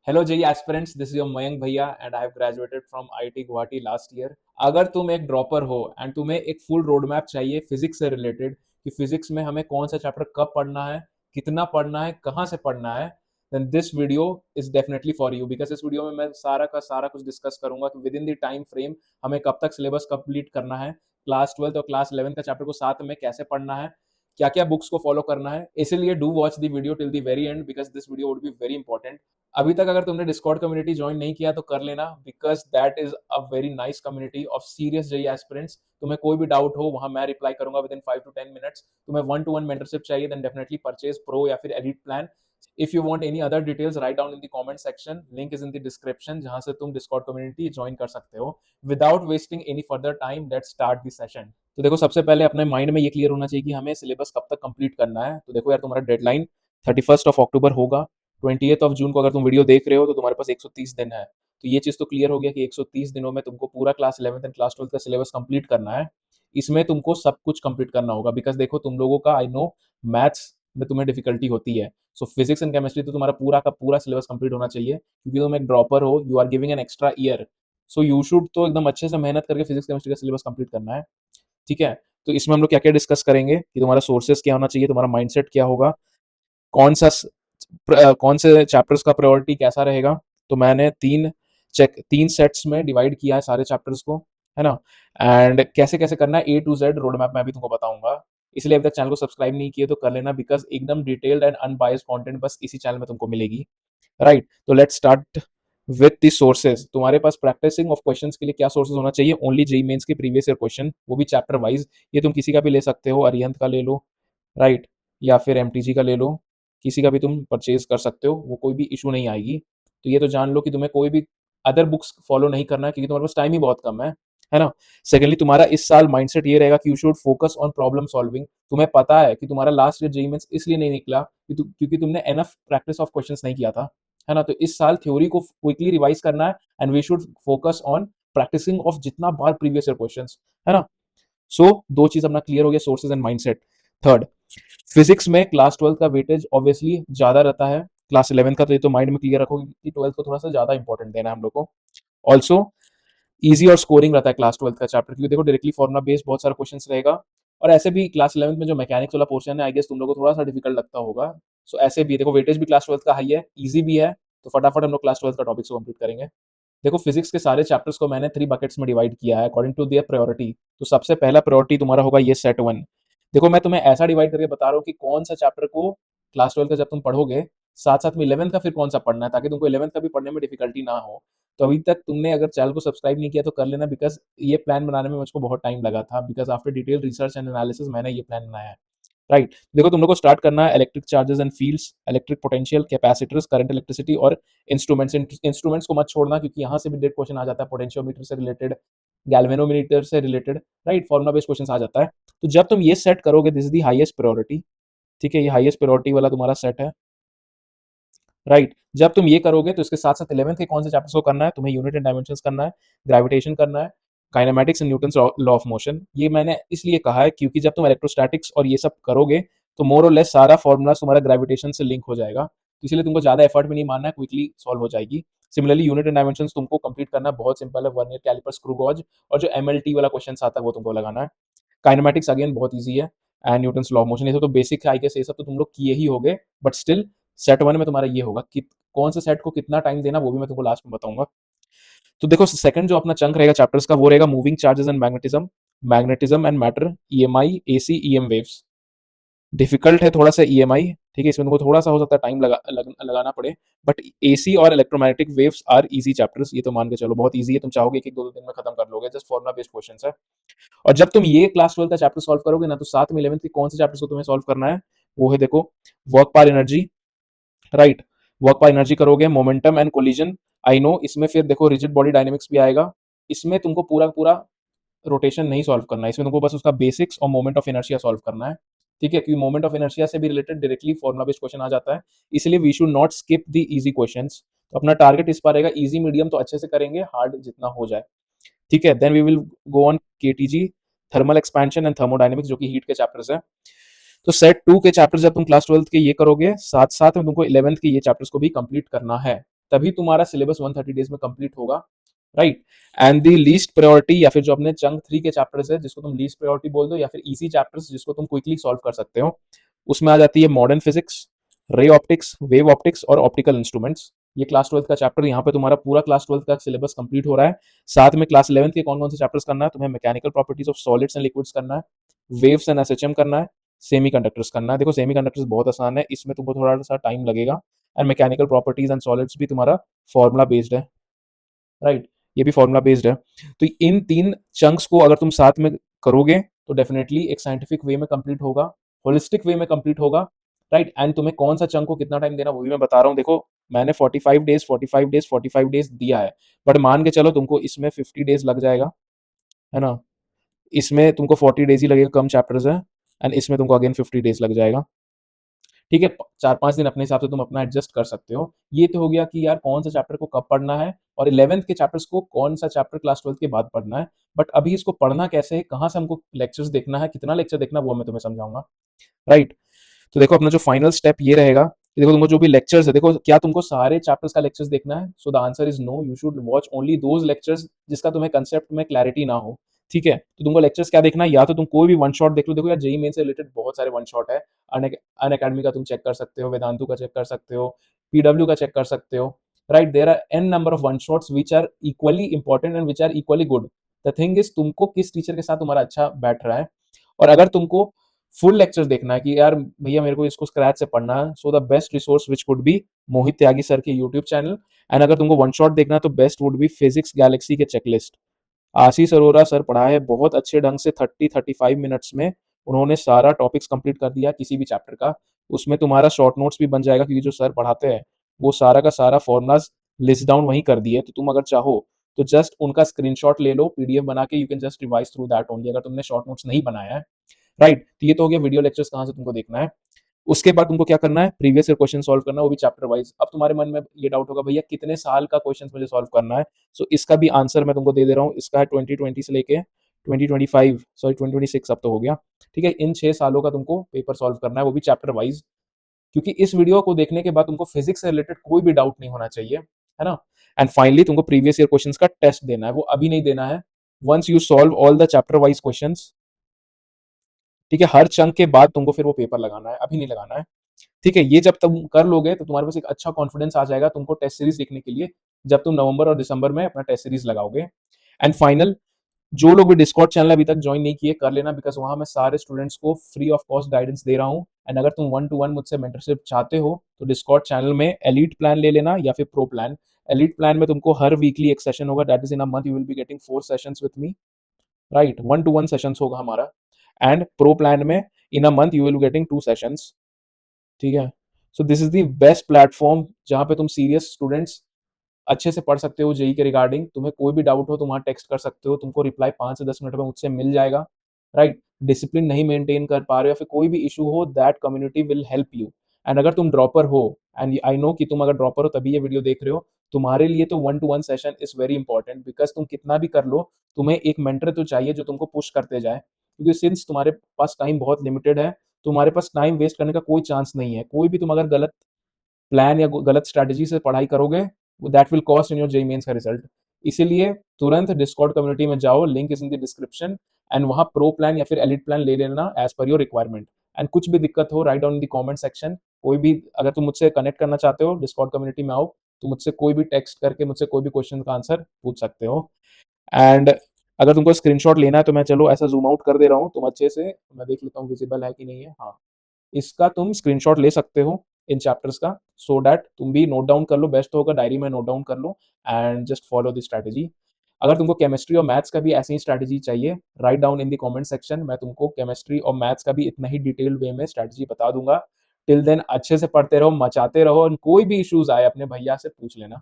Hello ji aspirants, this is your Mayank भैया and I have graduated from IIT Guwahati last year. अगर तुम एक dropper हो एंड तुम्हें एक फुल रोड मैप चाहिए फिजिक्स से रिलेटेड कि फिजिक्स में हमें कौन सा चैप्टर कब पढ़ना है, कितना पढ़ना है, कहाँ से पढ़ना है, then this video is definitely for you. Because इस वीडियो में मैं सारा का सारा कुछ डिस्कस करूंगा कि within the time frame हमें कब तक सिलेबस कंप्लीट करना है, क्लास 12 और क्लास 11 का चैप्टर को साथ में कैसे पढ़ना है, क्या क्या बुक्स को फॉलो करना है। इसीलिए do watch the video till the very and because this video would be very important. अभी तक अगर तुमने डिस्कॉर्ड कम्युनिटी ज्वाइन नहीं किया तो कर लेना, because that is a very nice community of serious JEE aspirants. तुम्हें कोई भी डाउट हो वहां मैं रिप्लाई करूंगा विद इन 5 to 10 मिनट्स। तुम्हें 1-to-1 मेंटरशिप चाहिए देन डेफिनेटली परचेज प्रो या फिर elite plan. If you want any other details right down in the comment section, link is in the description जहां से तुम डिस्कॉर्ड कम्युनिटी ज्वाइन कर सकते हो। Without wasting any further time let's start the session. तो देखो, सबसे पहले अपने माइंड में ये क्लियर होना चाहिए कि हमें सिलेबस कब तक कंप्लीट करना है। तो देखो यार, तुम्हारा डेडलाइन 31 अक्टूबर होगा। 28 जून को अगर तुम वीडियो देख रहे हो तो तुम्हारे पास 130 दिन है। तो ये चीज तो क्लियर हो गया कि 130 दिनों में तुमको पूरा class 11th and class 12th का सिलेबस कंप्लीट करना है। इसमें तुमको सब कुछ कंप्लीट करना होगा, बिकॉज देखो तुम लोगों का, आई नो, मैथ्स में तुम्हें डिफिकल्टी होती है। सो फिजिक्स एंड केमिस्ट्री तो तुम्हारा पूरा का पूरा सिलेबस कंप्लीट होना चाहिए, क्योंकि तुम एक ड्रॉपर हो, you are giving an extra year. So you should तो एकदम अच्छे से मेहनत करके फिजिक्स केमिस्ट्री का सिलेबस कंप्लीट करना है। ठीक है। तो इसमें हम लोग क्या क्या डिस्कस करेंगे कि तुम्हारा सोर्सेस क्या होना चाहिए, तुम्हारा माइंडसेट क्या होगा, कौन सा कौन से चैप्टर्स का प्रायोरिटी कैसा रहेगा। तो मैंने तीन सेट्स में डिवाइड किया है सारे चैप्टर्स को, है ना। एंड कैसे कैसे करना है A to Z road map मैं भी तुमको बताऊंगा। इसलिए अभी तक चैनल को सब्सक्राइब नहीं किए तो कर लेना, बिकॉज एकदम डिटेल्ड एंड अनबायस्ड कंटेंट बस इसी चैनल में तुमको मिलेगी। राइट, तो let's start with the sources. तुम्हारे पास प्रैक्टिसिंग ऑफ क्वेश्चंस के लिए क्या सोर्सेज होना चाहिए? ओनली जेई मेंस के प्रीवियस ईयर क्वेश्चन, वो भी चैप्टर वाइज। ये तुम किसी का भी ले सकते हो, अरिहंत का ले लो, राइट, या फिर एमटीजी का ले लो। किसी का भी तुम परचेज कर सकते हो, वो कोई भी इशू नहीं आएगी। तो ये तो जान लो कि तुम्हें कोई भी अदर बुक्स फॉलो नहीं करना है, क्योंकि तुम्हारे पास टाइम ही बहुत कम है ना। सेकेंडली, तुम्हारा इस साल माइंडसेट ये रहेगा कि you should focus on problem solving. तुम्हें पता है कि तुम्हारा लास्ट ईयर जेई मेंस इसलिए नहीं निकला क्योंकि तुमने एनफ प्रैक्टिस ऑफ क्वेश्चंस नहीं किया था, है ना। तो इस साल थ्योरी को क्विकली रिवाइज करना है and we should focus on practising of जितना बार प्रीवियस ईयर क्वेश्चंस, है ना। सो दो चीज अपना क्लियर हो गया, sources and mindset. Third, physics में क्लास 12 का वेटेज ऑब्वियसली ज्यादा रहता है क्लास 11 का, तो ये तो माइंड में क्लियर रखो कि 12 को थोड़ा सा ज्यादा इंपॉर्टेंट देना है हम लोग को। ऑल्सो इजी और स्कोरिंग रहता है क्लास 12 का चैप्टर, क्योंकि देखो डायरेक्टली फॉर्मुला बेस्ड बहुत सारा क्वेश्चन रहेगा। और ऐसे भी क्लास 11 में जो मैकेनिक्स वाला पोर्शन है, आई गेस तुम लोग को थोड़ा सा डिफिकल्ट लगता होगा। सो ऐसे भी देखो, वेटेज भी क्लास 12 का हाई है, इजी भी है। तो फटाफट हम लोग क्लास 12 का टॉपिक को कंप्लीट करेंगे। देखो, फिजिक्स के सारे चैप्टर्स को मैंने 3 बकेट्स में डिवाइड किया है अकॉर्डिंग टू देयर प्रायोरिटी। तो सबसे पहला प्रायोरिटी तुम्हारा होगा ये सेट 1। देखो, मैं तुम्हें ऐसा डिवाइड करके बता रहा हूँ कि कौन सा चैप्टर को क्लास 12 का जब तुम पढ़ोगे, साथ साथ में 11th का फिर कौन सा पढ़ना है, ताकि तुमको 11th का भी पढ़ने में डिफिकल्टी ना हो। तो अभी तक तुमने अगर चैनल को सब्सक्राइब नहीं किया तो कर लेना, बिकॉज ये प्लान बनाने में मुझको बहुत टाइम लगा था, because after detail research and analysis मैंने ये प्लान बनाया है। राइट, देखो तुम लोग को स्टार्ट करना है electric charges and fields, electric potential, capacitors, current, electricity और इंस्ट्रूमेंट्स। इंस्ट्रूमेंट्स को मत छोड़ना, क्योंकि यहाँ से भी डेट क्वेश्चन आ जाता है, पोटेंशियोमीटर से रिलेटेड, गैल्वेनोमीटर से related, right, formula based question आ जाता है। तो जब तुम ये सेट करोगे, this is the highest priority. ठीक है, ये हाईएस्ट प्रायोरिटी वाला तुम्हारा सेट है। राइट, जब तुम ये करोगे तो इसके साथ साथ 11th के कौन से चैप्टर्स को करना है तुम्हें? यूनिट एंड डायमेंशंस करना है, ग्रेविटेशन करना है, kinematics and Newton's law of motion. ये मैंने इसलिए कहा है क्योंकि जब तुम इलेक्ट्रोस्टैटिक्स और ये सब करोगे तो मोर और लेस सारा फॉर्मूला तुम्हारा ग्रेविटेशन से लिंक हो जाएगा। तो इसलिए तुमको ज्यादा एफर्ट भी नहीं मानना है, क्विकली सॉल्व हो जाएगी। सिमिलरली यूनिट एंड डायमेंशंस तुमको कंप्लीट करना बहुत सिंपल है, वर्नियर कैलिपर, स्क्रू गॉज, और जो एमएलटी वाला क्वेश्चन आता है वो तुमको लगाना है। काइनेमैटिक्स अगेन बहुत ईजी है, and Newton's law of motion, ये सब तो बेसिक है, आई गेस ये सब तो तुम लोग किए ही होगे। बट स्टिल सेट 1 में तुम्हारा ये होगा कि कौन से सेट को कितना टाइम देना, वो भी मैं तुमको लास्ट में बताऊंगा। तो देखो, सेकंड जो अपना चंक रहेगा चैप्टर्स का वो रहेगा moving charges and magnetism, magnetism and matter, EMI, AC, EM waves. Difficult है थोड़ा सा ईएमआई, ठीक है, इसमें तुमको थोड़ा सा हो सकता है टाइम लगाना पड़े। बट एसी और electromagnetic waves are easy chapters, ये तो मान के चलो बहुत इजी है, तुम चाहोगे कि 2-2 दिन में खत्म कर लोगे, जस्ट फॉर्मुला बेस्ड क्वेश्चंस है। और जब तुम ये क्लास 12 का चैप्टर सॉल्व करोगे ना, तो साथ में 11th के कौन से चैप्टर्स को तुम्हें सॉल्व करना है? वो है देखो, work power energy, right, work power energy करोगे, momentum and collision, I know. इसमें फिर देखो रिजिड बॉडी डायनेमिक्स भी आएगा। इसमें तुमको पूरा पूरा रोटेशन नहीं सॉल्व करना है, इसमें तुमको बस उसका बेसिक्स और मोमेंट ऑफ इनर्शिया सॉल्व करना है। ठीक है, क्योंकि मोमेंट ऑफ इनर्शिया से भी related directly formula based question आ जाता है। इसलिए we should not skip the easy questions. तो अपना टारगेट इस पर रहेगा इजी मीडियम तो अच्छे से करेंगे, हार्ड जितना हो जाए। ठीक है, then we will go on KTG, thermal expansion and thermodynamics, जो कि हीट के चैप्टर्स है। तो सेट 2 के चैप्टर्स जब तुम क्लास 12 के ये करोगे, साथ साथ में तुमको 11th के ये चैप्टर्स को भी कंप्लीट करना है। तभी तुम्हारा सिलेबस 130 डेज में कंप्लीट होगा, right. And the least priority या फिर जो अपने चंक 3 के चैप्टर्स है जिसको तुम लीस्ट प्रायोरिटी बोल दो या फिर इजी चैप्टर्स जिसको तुम क्विकली सॉल्व कर सकते हो, उसमें आ जाती है modern physics, ray optics, wave optics और ऑप्टिकल इंस्ट्रूमेंट्स। ये क्लास 12 का चैप्टर, यहाँ पे तुम्हारा पूरा क्लास 12 का सिलेबस कंप्लीट हो रहा है। साथ में क्लास 11 के कौन कौन से चैप्टर्स करना है तुम्हें, mechanical properties of solids and liquids करना है, वेव्स एंड एसएचएम करना है, सेमीकंडक्टर्स करना है। देखो सेमीकंडक्टर्स बहुत आसान है, इसमें तुमको थोड़ा सा टाइम लगेगा। And mechanical properties and solids भी तुम्हारा फॉर्मूला बेस्ड है, राइट। ये भी फॉर्मूला बेस्ड है। तो इन 3 चंक्स को अगर तुम साथ में करोगे तो डेफिनेटली एक साइंटिफिक वे में कंप्लीट होगा, होलिस्टिक वे में कंप्लीट होगा, राइट। एंड तुम्हें कौन सा चंक को कितना टाइम देना वो भी मैं बता रहा हूँ। देखो मैंने 45 डेज 45 डेज 45 डेज दिया है, बट मान के चलो तुमको इसमें 50 डेज लग जाएगा, है ना। इसमें तुमको 40 डेज ही लगेगा, कम चैप्टर्स है। एंड इसमें तुमको अगेन 50 डेज लग जाएगा, ठीक है। 4-5 दिन अपने हिसाब से तुम अपना एडजस्ट कर सकते हो। ये तो हो गया कि यार कौन सा चैप्टर को कब पढ़ना है और 11th के चैप्टर्स को कौन सा चैप्टर क्लास 12 के बाद पढ़ना है। बट अभी इसको पढ़ना कैसे है, कहाँ से हमको लेक्चर्स देखना है, कितना लेक्चर देखना है, वो मैं तुम्हें समझाऊंगा, राइट। तो देखो अपना जो फाइनल स्टेप ये रहेगा कि देखो तुमको जो भी लेक्चर्स है, देखो क्या तुमको सारे चैप्टर्स का लेक्चर्स देखना है, so the answer is no, you should watch only those lectures जिसका तुम्हें कंसेप्ट में क्लैरिटी ना हो, ठीक है। तो तुमको लेक्चर्स क्या देखना है, या तो तुम कोई भी वन शॉट देख लो। देखो यार जेई मेन से रिलेटेड बहुत सारे वन शॉट है। अन अकेडमी का तुम चेक कर सकते हो, वेदांतु का चेक कर सकते हो, पीडब्ल्यू का चेक कर सकते हो, right. There are an number of one shots which are equally important and which are equally good. The thing is तुमको किस टीचर के साथ तुम्हारा अच्छा बैठ रहा है। और अगर तुमको फुल लेक्चर्स देखना है कि यार भैया मेरे को इसको स्क्रैच से पढ़ना है, so the best resource which would be Mohit Tyagi sir के यूट्यूब चैनल। एंड अगर तुमको वन शॉट देखना है तो best would be physics Galaxy के चेकलिस्ट। आशीष अरोरा सर पढ़ाए है बहुत अच्छे ढंग से, 30-35 मिनट्स में उन्होंने सारा टॉपिक्स कंप्लीट कर दिया किसी भी चैप्टर का। उसमें तुम्हारा शॉर्ट नोट्स भी बन जाएगा क्योंकि जो सर पढ़ाते हैं वो सारा का सारा फॉर्मुलाज लिस्ट डाउन वहीं कर दिए। तो तुम अगर चाहो तो जस्ट उनका स्क्रीनशॉट ले लो, पीडीएफ बना के, you can just revise through that only, अगर तुमने शॉर्ट नोट्स नहीं बनाया है, राइट। तो ये तो हो गया वीडियो लेक्चर्स कहाँ से तुमको देखना है। उसके बाद तुमको क्या करना है, प्रीवियस ईयर क्वेश्चन सॉल्व करना है, वो भी चैप्टर वाइज। अब तुम्हारे मन में ये डाउट होगा भैया कितने साल का क्वेश्चन मुझे सॉल्व करना है। सो इसका भी आंसर मैं तुमको दे दे रहा हूँ। इसका है 2020 से लेके 2025, सॉरी 2026 अब तो हो गया, ठीक है। इन 6 सालों का तुमको पेपर सॉल्व करना है, वो भी चैप्टर वाइज। क्योंकि इस वीडियो को देखने के बाद तुमको फिजिक्स से रिलेटेड कोई भी डाउट नहीं होना चाहिए, है ना। एंड फाइनली तुमको प्रीवियस ईयर क्वेश्चंस का टेस्ट देना है, वो अभी नहीं देना है। Once you solve all the chapter wise questions, ठीक है, हर चंक के बाद तुमको फिर वो पेपर लगाना है, अभी नहीं लगाना है, ठीक है। ये जब तुम कर लोगे तो तुम्हारे पास एक अच्छा कॉन्फिडेंस आ जाएगा तुमको टेस्ट सीरीज लिखने के लिए, जब तुम नवंबर और दिसंबर में अपना टेस्ट सीरीज लगाओगे। एंड फाइनल, जो लोग भी डिस्कॉर्ड चैनल अभी तक ज्वाइन नहीं किए कर लेना, बिकॉज वहां मैं सारे स्टूडेंट्स को फ्री ऑफ कॉस्ट गाइडेंस दे रहा हूँ। एंड अगर तुम 1-to-1 मुझसे मेंटरशिप चाहते हो तो डिस्कॉर्ड चैनल में एलीट प्लान ले लेना या फिर प्रो प्लान। एलीट प्लान में तुमको हर वीकली एक सेशन होगा, that is in a month you will be getting 4 sessions with me, right. 1-to-1 sessions होगा हमारा। एंड प्रो प्लान में in a month you will be getting 2 sessions, ठीक है। So this is the best platform जहां पे तुम serious students अच्छे से पढ़ सकते हो जेई के रिगार्डिंग। तुम्हें कोई भी डाउट हो तुम वहां टेक्स्ट कर सकते हो, तुमको रिप्लाई 5 से 10 मिनट में मुझसे मिल जाएगा, राइट। डिसिप्लिन नहीं मेंटेन कर पा रहे हो या फिर कोई भी इशू हो, that community will help you. And अगर तुम ड्रॉपर हो, एंड आई नो कि तुम अगर ड्रॉपर हो तभी ये वीडियो देख रहे हो, तुम्हारे लिए तो 1-to-1 session is very important, because तुम कितना भी कर लो तुम्हें एक मेंटर तो चाहिए जो तुमको पुश करते जाए। क्योंकि सिंस तुम्हारे पास टाइम बहुत लिमिटेड है, तुम्हारे पास टाइम वेस्ट करने का कोई चांस नहीं है। कोई भी तुम अगर गलत प्लान या गलत स्ट्रैटेजी से पढ़ाई करोगे, that will cost in your JEE Mains का रिजल्ट। इसीलिए तुरंत डिस्कॉर्ड कम्युनिटी में जाओ, link is in the description. And वहां प्रो प्लान या फिर एलिट प्लान ले लेना as per your requirement. And कुछ भी दिक्कत हो, right down in the comment section. कोई भी अगर तुम मुझसे कनेक्ट करना चाहते हो डिस्कॉर्ड कम्युनिटी में आओ, तो मुझसे कोई भी टेक्स्ट करके मुझसे कोई भी क्वेश्चन का आंसर पूछ सकते हो। एंड अगर तुमको स्क्रीनशॉट लेना है तो मैं चलो ऐसा जूम आउट कर दे रहा हूँ, तुम अच्छे से, मैं देख लेता हूँ विजिबल है कि नहीं है, हाँ। इसका तुम स्क्रीनशॉट ले सकते हो इन चैप्टर्स का, सो दैट तुम भी नोट डाउन कर लो, बेस्ट होगा डायरी में नोट डाउन कर लो and just follow the strategy. अगर तुमको केमिस्ट्री और मैथ्स का भी ऐसी ही स्ट्रैटेजी चाहिए, write down in the comment section, मैं तुमको केमिस्ट्री और मैथ्स का भी इतना ही डिटेल्ड वे में स्ट्रैटेजी बता दूंगा। टिल देन अच्छे से पढ़ते रहो, मचाते रहो, और कोई भी इश्यूज आए अपने भैया से पूछ लेना।